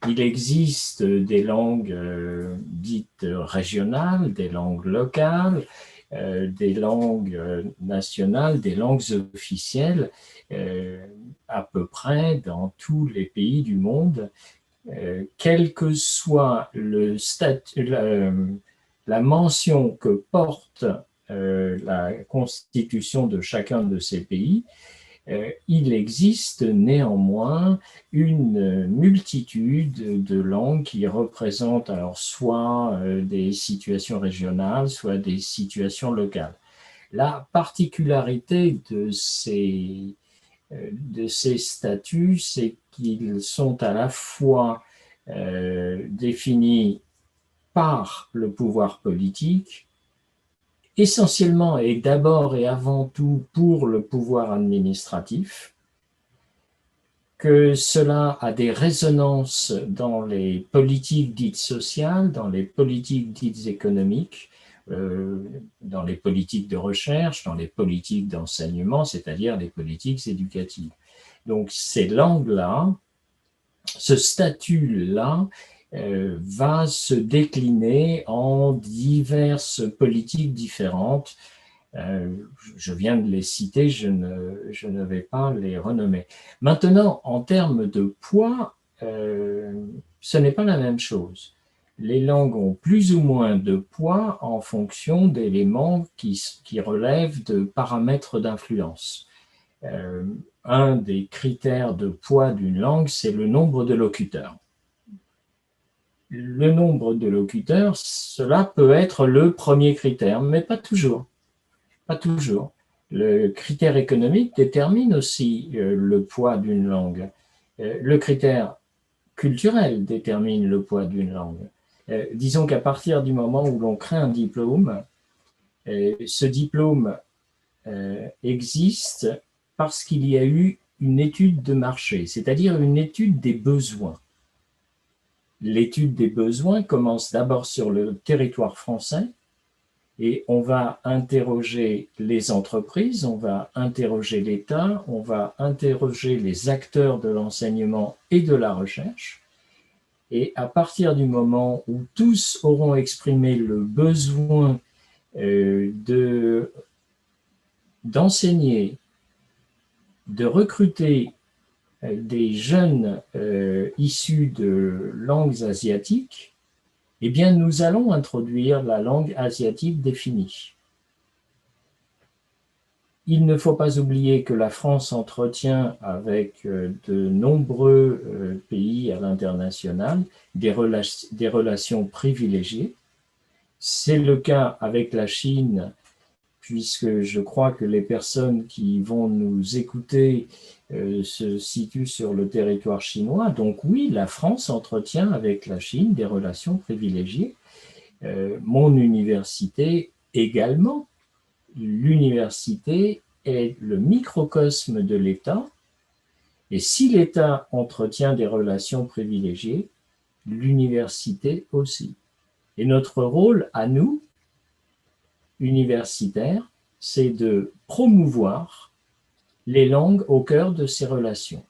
Il existe des langues dites régionales, des langues locales, des langues nationales, des langues officielles, à peu près dans tous les pays du monde, quel que soit le statut, la mention que porte la constitution de chacun de ces pays. Il existe néanmoins une multitude de langues qui représentent alors soit des situations régionales, soit des situations locales. La particularité de ces statuts, c'est qu'ils sont à la fois définis par le pouvoir politique, essentiellement et d'abord et avant tout pour le pouvoir administratif, que cela a des résonances dans les politiques dites sociales, dans les politiques dites économiques, dans les politiques de recherche, dans les politiques d'enseignement, c'est-à-dire les politiques éducatives. Donc ces langues-là, ce statut-là, va se décliner en diverses politiques différentes. Je viens de les citer, je ne vais pas les renommer. Maintenant, en termes de poids, ce n'est pas la même chose. Les langues ont plus ou moins de poids en fonction d'éléments qui relèvent de paramètres d'influence. Un des critères de poids d'une langue, c'est le nombre de locuteurs. Le nombre de locuteurs, cela peut être le premier critère, mais pas toujours. Pas toujours. Le critère économique détermine aussi le poids d'une langue. Le critère culturel détermine le poids d'une langue. Disons qu'à partir du moment où l'on crée un diplôme, ce diplôme existe parce qu'il y a eu une étude de marché, c'est-à-dire une étude des besoins. L'étude des besoins commence d'abord sur le territoire français et on va interroger les entreprises, on va interroger l'État, on va interroger les acteurs de l'enseignement et de la recherche. Et à partir du moment où tous auront exprimé le besoin d'enseigner, de recruter des jeunes issus de langues asiatiques, eh bien, nous allons introduire la langue asiatique définie. Il ne faut pas oublier que la France entretient avec de nombreux pays à l'international des relations privilégiées. C'est le cas avec la Chine, puisque je crois que les personnes qui vont nous écouter se situent sur le territoire chinois. Donc oui, la France entretient avec la Chine des relations privilégiées. Mon université également. L'université est le microcosme de l'État, et si l'État entretient des relations privilégiées, l'université aussi. Et notre rôle à nous, universitaires, c'est de promouvoir les langues au cœur de ces relations.